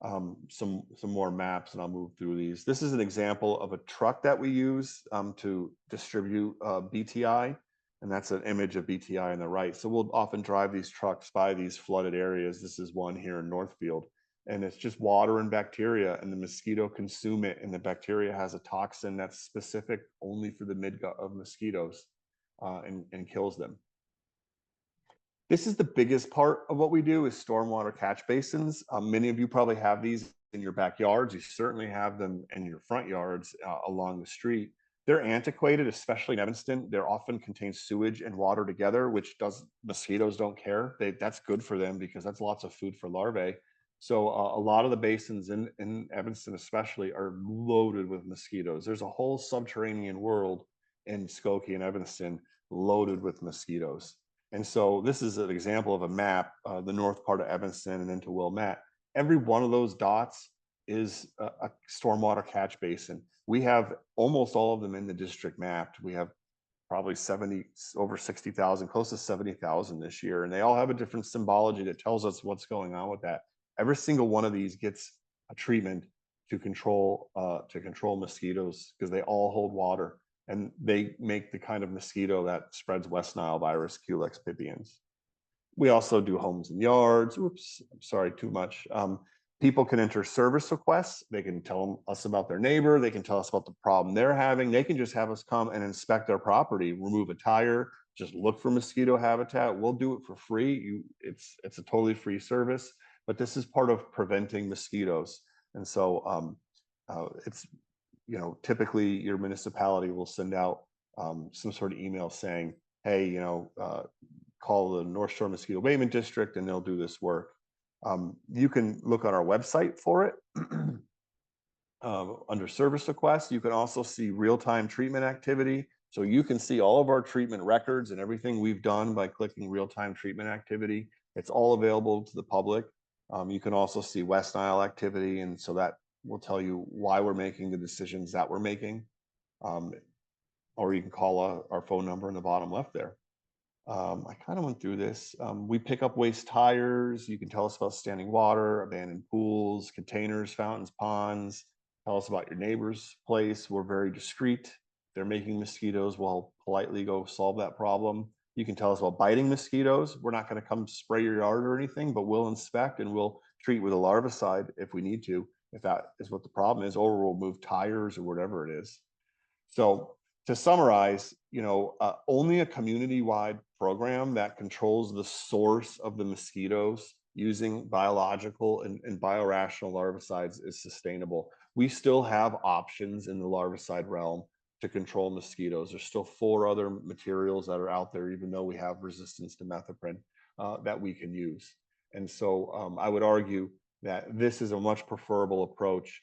some more maps, and I'll move through these. This is an example of a truck that we use to distribute BTI, and that's an image of BTI on the right. So we'll often drive these trucks by these flooded areas. This is one here in Northfield, and it's just water and bacteria, and the mosquito consume it, and the bacteria has a toxin that's specific only for the midgut of mosquitoes, and kills them. This is the biggest part of what we do is stormwater catch basins. Many of you probably have these in your backyards. You certainly have them in your front yards along the street. They're antiquated, especially in Evanston. They often contain sewage and water together, which mosquitoes don't care. That's good for them because that's lots of food for larvae. So a lot of the basins in Evanston especially are loaded with mosquitoes. There's a whole subterranean world in Skokie and Evanston loaded with mosquitoes. And so this is an example of a map, the north part of Evanston and into Wilmette. Every one of those dots is a stormwater catch basin. We have almost all of them in the district mapped. We have probably over 60,000, close to 70,000 this year. And they all have a different symbology that tells us what's going on with that. Every single one of these gets a treatment to control mosquitoes because they all hold water. And they make the kind of mosquito that spreads West Nile virus, Culex pipiens. We also do homes and yards. Oops, I'm sorry, too much. People can enter service requests. They can tell us about their neighbor. They can tell us about the problem they're having. They can just have us come and inspect their property, remove a tire, just look for mosquito habitat. We'll do it for free. It's a totally free service, but this is part of preventing mosquitoes. And so it's, typically your municipality will send out some sort of email saying, hey, call the North Shore Mosquito Abatement District and they'll do this work. You can look on our website for it under service requests. You can also see real-time treatment activity. So you can see all of our treatment records and everything we've done by clicking real-time treatment activity. It's all available to the public. You can also see West Nile activity, and so that will tell you why we're making the decisions that we're making. Or you can call our phone number in the bottom left there. I kind of went through this. We pick up waste tires. You can tell us about standing water, abandoned pools, containers, fountains, ponds. Tell us about your neighbor's place. We're very discreet. They're making mosquitoes. We'll politely go solve that problem. You can tell us about biting mosquitoes. We're not going to come spray your yard or anything, but we'll inspect and we'll treat with a larvicide if we need to, if that is what the problem is, or we'll move tires or whatever it is. So to summarize, only a community-wide program that controls the source of the mosquitoes using biological and biorational larvicides is sustainable. We still have options in the larvicide realm to control mosquitoes. There's still 4 other materials that are out there, even though we have resistance to methoprin that we can use. And so I would argue that this is a much preferable approach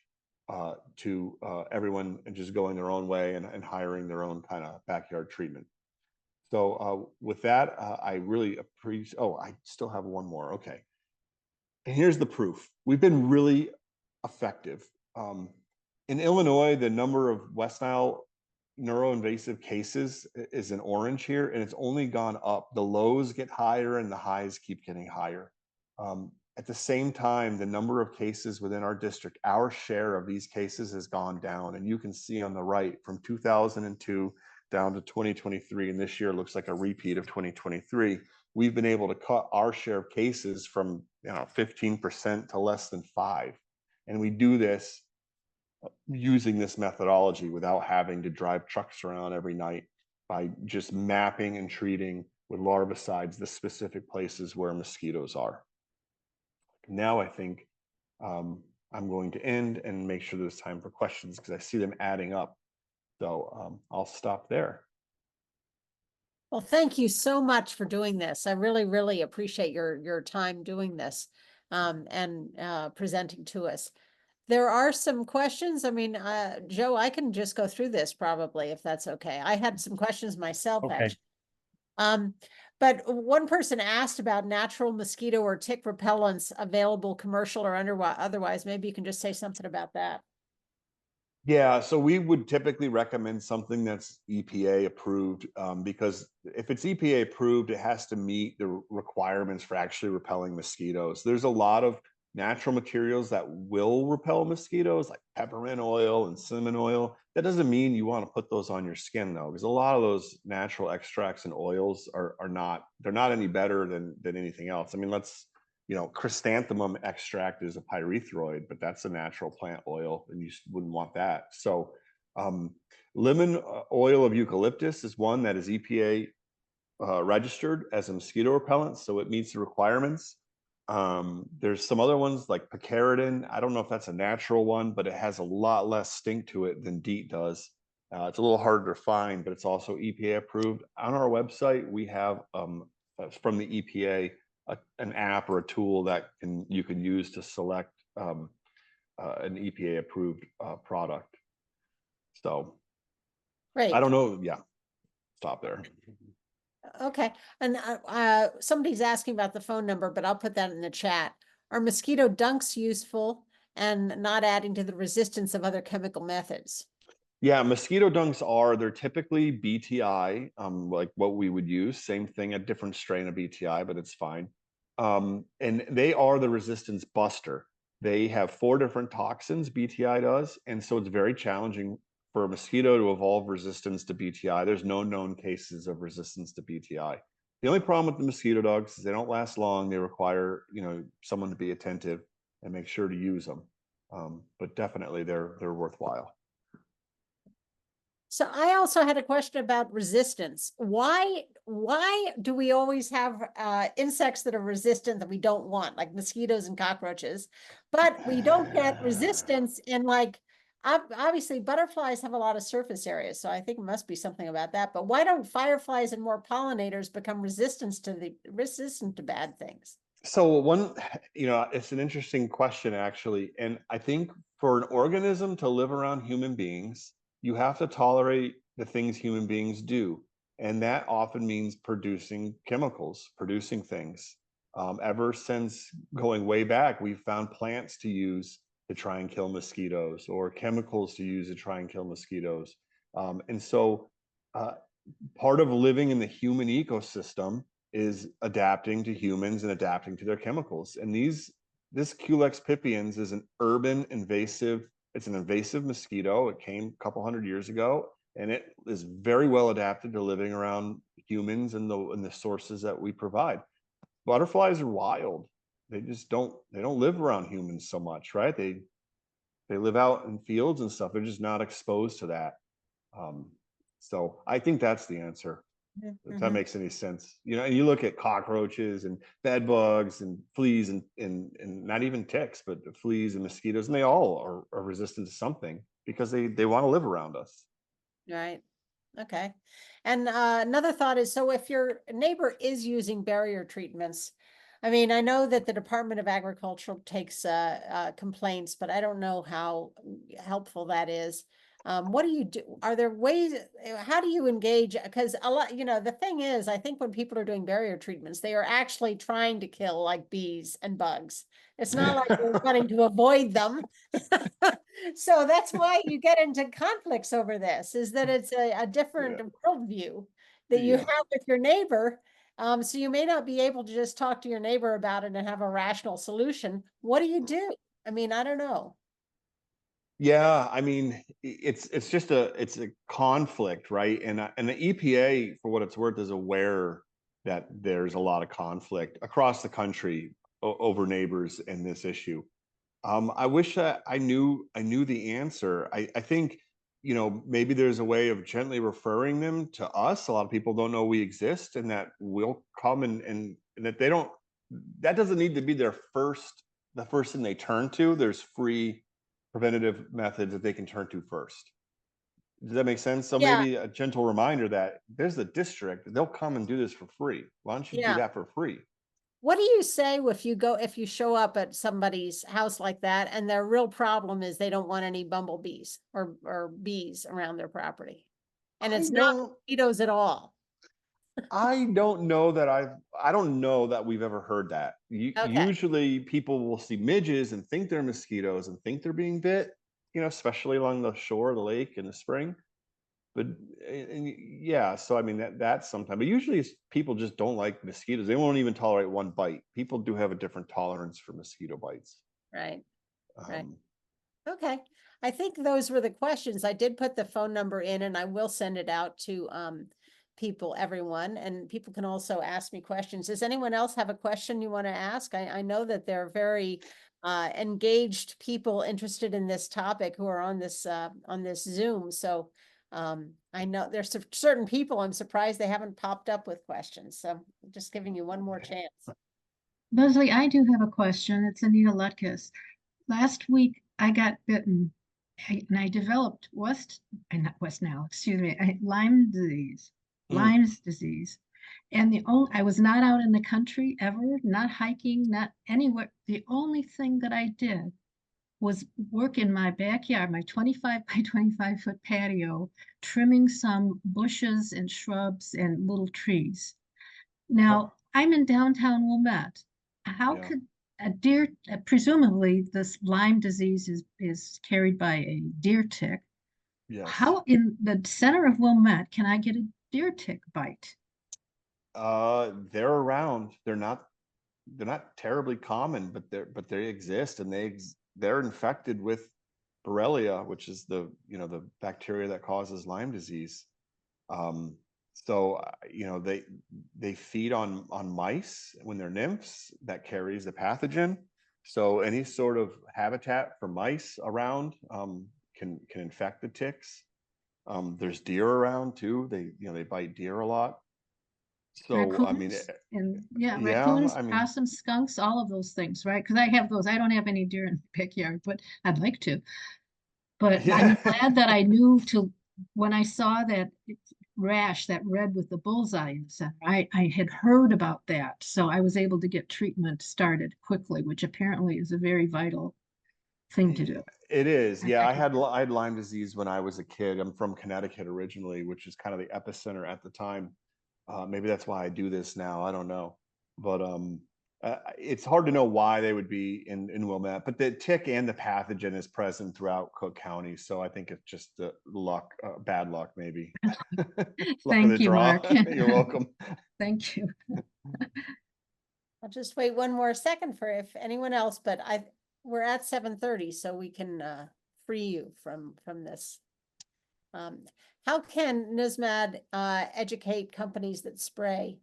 to everyone just going their own way and hiring their own kind of backyard treatment. So with that, I really appreciate, I still have one more. Okay. And here's the proof. We've been really effective. In Illinois, the number of West Nile neuroinvasive cases is in orange here, and it's only gone up. The lows get higher and the highs keep getting higher. At the same time, the number of cases within our district, our share of these cases has gone down. And you can see on the right from 2002 down to 2023, and this year looks like a repeat of 2023. We've been able to cut our share of cases from 15% to less than 5%. And we do this using this methodology without having to drive trucks around every night, by just mapping and treating with larvicides the specific places where mosquitoes are. Now I think I'm going to end and make sure there's time for questions because I see them adding up. So I'll stop there. Well, thank you so much for doing this. I really, really appreciate your time doing this and presenting to us. There are some questions. I mean, Joe, I can just go through this probably if that's okay. I had some questions myself, actually. But one person asked about natural mosquito or tick repellents available commercial or otherwise. Maybe you can just say something about that. Yeah, so we would typically recommend something that's EPA approved because if it's EPA approved, it has to meet the requirements for actually repelling mosquitoes. There's a lot of natural materials that will repel mosquitoes, like peppermint oil and cinnamon oil. That doesn't mean you want to put those on your skin though, because a lot of those natural extracts and oils are not, they're not any better than anything else. I mean, chrysanthemum extract is a pyrethroid, but that's a natural plant oil, and you wouldn't want that. So lemon oil of eucalyptus is one that is EPA registered as a mosquito repellent, so it meets the requirements. There's some other ones like picaridin. I don't know if that's a natural one, but it has a lot less stink to it than DEET does. It's a little harder to find, but it's also EPA approved. On our website, we have from the EPA an app or a tool that you can use to select an EPA approved product. So I Great. don't know. Yeah, stop there. Okay. And somebody's asking about the phone number, but I'll put that in the chat. Are mosquito dunks useful and not adding to the resistance of other chemical methods? Yeah, mosquito dunks they're typically BTI, like what we would use. Same thing, a different strain of BTI, but it's fine. And they are the resistance buster. They have 4 different toxins, BTI does, and so it's very challenging for a mosquito to evolve resistance to BTI. There's no known cases of resistance to BTI. The only problem with the mosquito dogs is they don't last long. They require, someone to be attentive and make sure to use them. But definitely they're worthwhile. So I also had a question about resistance. Why do we always have insects that are resistant that we don't want, like mosquitoes and cockroaches, but we don't get resistance in obviously butterflies have a lot of surface area, so I think it must be something about that. But why don't fireflies and more pollinators become resistant to bad things? So it's an interesting question actually. And I think for an organism to live around human beings, you have to tolerate the things human beings do. And that often means producing chemicals, producing things. Ever since going way back, we've found plants to use to try and kill mosquitoes, or chemicals to use to try and kill mosquitoes. And so part of living in the human ecosystem is adapting to humans and adapting to their chemicals. And this Culex pipiens is an it's an invasive mosquito. It came a couple hundred years ago, and it is very well adapted to living around humans and the sources that we provide. Butterflies are wild. They don't live around humans so much, right? They live out in fields and stuff. They're just not exposed to that. So I think that's the answer. If that makes any sense. And you look at cockroaches and bed bugs and fleas and not even ticks, but fleas and mosquitoes, and they all are resistant to something because they want to live around us. Right. Okay. And another thought is, so if your neighbor is using barrier treatments, I mean, I know that the Department of Agriculture takes complaints, but I don't know how helpful that is. What do you do? Are there ways, how do you engage? Because a lot, the thing is, I think when people are doing barrier treatments, they are actually trying to kill like bees and bugs. It's not like they're wanting to avoid them. So that's why you get into conflicts over this, is that it's a different worldview that you have with your neighbor. So you may not be able to just talk to your neighbor about it and have a rational solution. What do you do? I mean, I don't know. Yeah, I mean, it's just it's a conflict, right? And the EPA, for what it's worth, is aware that there's a lot of conflict across the country over neighbors in this issue. I wish that I knew the answer. I think, maybe there's a way of gently referring them to us. A lot of people don't know we exist, and that we'll come and that they don't. That doesn't need to be the first thing they turn to. There's free preventative methods that they can turn to first. Does that make sense? So Yeah, maybe a gentle reminder that there's a district, they'll come and do this for free. Why don't you do yeah. that for free? What do you say if you show up at somebody's house like that and their real problem is they don't want any bumblebees or bees around their property? And I it's not don't mosquitoes at all. I don't know that I don't know that we've ever heard that. Okay. Usually people will see midges and think they're mosquitoes and think they're being bit, especially along the shore of the lake in the spring. But yeah, so I mean that's sometimes, but usually people just don't like mosquitoes. They won't even tolerate one bite. People do have a different tolerance for mosquito bites. Right, right. Um, Okay. I think those were the questions. I did put the phone number in and I will send it out to people, everyone, and people can also ask me questions. Does anyone else have a question you want to ask? I know that there are very engaged people interested in this topic who are on this Zoom. So I know there's certain people I'm surprised they haven't popped up with questions. So just giving you one more chance. Leslie, I do have a question. It's Anita Lutkus. Last week I got bitten and I developed not West Nile, excuse me, mm, Lyme's disease. And I was not out in the country ever, not hiking, not anywhere. The only thing that I did was work in my backyard, my 25 by 25-foot patio, trimming some bushes and shrubs and little trees. huh, Now, I'm in downtown Wilmette. How yeah, could a deer, presumably this Lyme disease is carried by a deer tick. yes. How in the center of Wilmette can I get a deer tick bite? They're around. They're not terribly common, but they exist, and they're infected with Borrelia, which is the bacteria that causes Lyme disease. Um, they feed on mice when they're nymphs that carries the pathogen. So any sort of habitat for mice around can infect the ticks. There's deer around too. They bite deer a lot. So I mean, Raccoons and yeah, yeah, raccoons, I mean, possums, skunks, all of those things, right? Because I have those. I don't have any deer in the backyard, but I'd like to. But I'm yeah. glad that I knew to when I saw that rash, that red with the bullseye in the center. I had heard about that, so I was able to get treatment started quickly, which apparently is a very vital thing to do. It is. I, Yeah, I I had Lyme disease when I was a kid. I'm from Connecticut originally, which is kind of the epicenter at the time. Maybe that's why I do this now. I don't know, but it's hard to know why they would be in Wilmette. But the tick and the pathogen is present throughout Cook County, so I think it's just the luck, bad luck, maybe. Luck of the Thank you, draw. Mark. You're welcome. Thank you. I'll just wait one more second for if anyone else, but we're at 7:30, so we can free you from this. How can NSMAD educate companies that spray?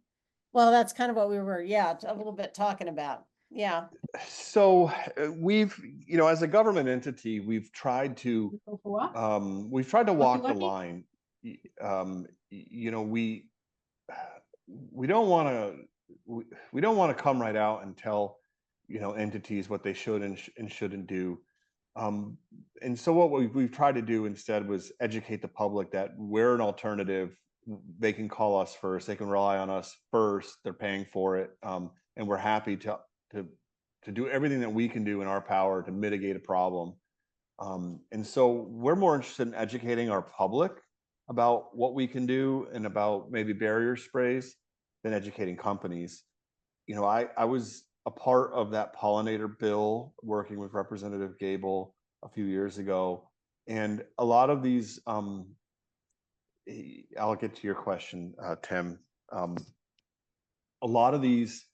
Well, that's kind of what we were, a little bit talking about. Yeah. So as a government entity, we've tried to walk the line. We don't want to we don't want to come right out and tell entities what they should and shouldn't do. And so what we've tried to do instead was educate the public that we're an alternative. They can call us first. They can rely on us first. They're paying for it, and we're happy to do everything that we can do in our power to mitigate a problem. And so we're more interested in educating our public about what we can do and about maybe barrier sprays than educating companies. I was a part of that pollinator bill working with Representative Gable a few years ago. And a lot of these, I'll get to your question, Tim. A lot of these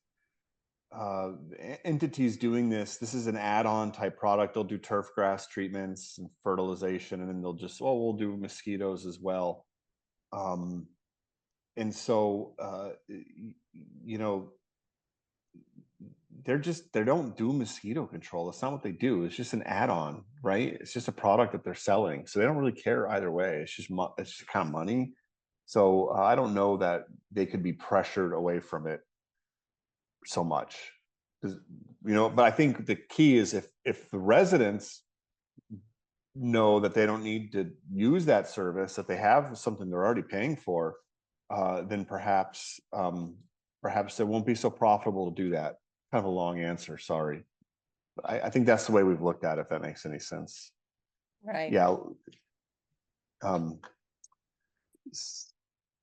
entities doing this is an add-on type product. They'll do turf grass treatments and fertilization, and then they'll just, we'll do mosquitoes as well. And so, they don't do mosquito control. That's not what they do. It's just an add-on, right? It's just a product that they're selling. So they don't really care either way. It's just kind of money. So I don't know that they could be pressured away from it so much. But I think the key is if the residents know that they don't need to use that service, that they have something they're already paying for, then perhaps it won't be so profitable to do that. Kind of a long answer, sorry. But I think that's the way we've looked at it, if that makes any sense. Right. Yeah.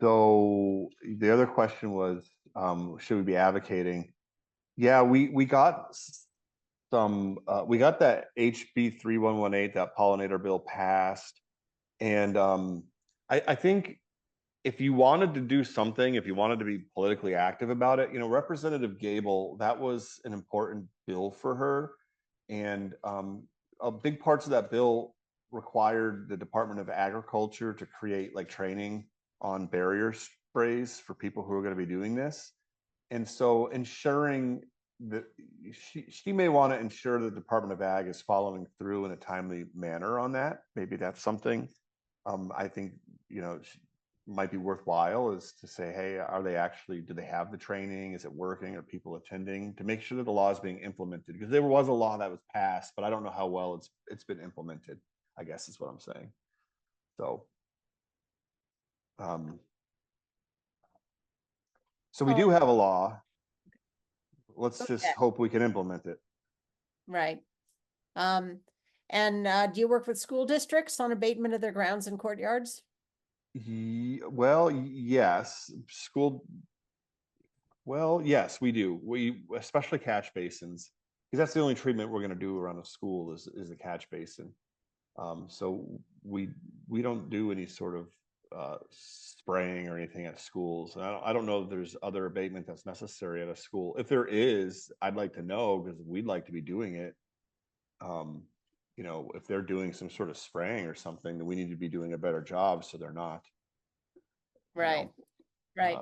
So the other question was, should we be advocating? Yeah, we got we got that HB 3118, that pollinator bill passed. And I think if you wanted to do something, if you wanted to be politically active about it, Representative Gable, that was an important bill for her. And big parts of that bill required the Department of Agriculture to create like training on barrier sprays for people who are going to be doing this. And so ensuring that she may want to ensure the Department of Ag is following through in a timely manner on that. Maybe that's something I think, might be worthwhile, is to say, hey, do they have the training? Is it working? Are people attending, to make sure that the law is being implemented? Because there was a law that was passed, but I don't know how well it's been implemented, I guess is what I'm saying. So, so we do have a law. Let's just Okay. hope we can implement it. Right. And do you work with school districts on abatement of their grounds and courtyards? Well, yes. Well, yes, we do. We especially catch basins, because that's the only treatment we're going to do around a school is the catch basin. So we don't do any sort of spraying or anything at schools. And I don't know if there's other abatement that's necessary at a school. If there is, I'd like to know, because we'd like to be doing it. If they're doing some sort of spraying or something, then we need to be doing a better job so they're not. Right. Right.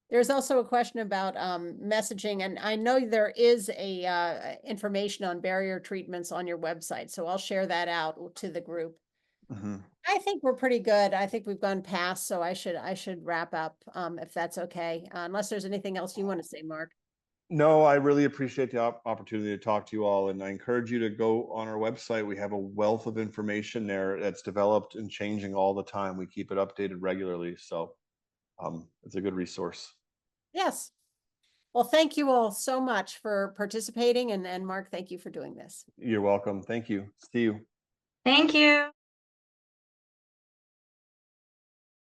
There's also a question about messaging, and I know there is a information on barrier treatments on your website, so I'll share that out to the group. I think we're pretty good. I think we've gone past, so I should wrap up if that's okay. Unless there's anything else you want to say, Mark. No, I really appreciate the opportunity to talk to you all, and I encourage you to go on our website. We have a wealth of information there that's developed and changing all the time. We keep it updated regularly, so it's a good resource. Yes. Well, thank you all so much for participating, and Mark, thank you for doing this. You're welcome. Thank you. See you. Thank you.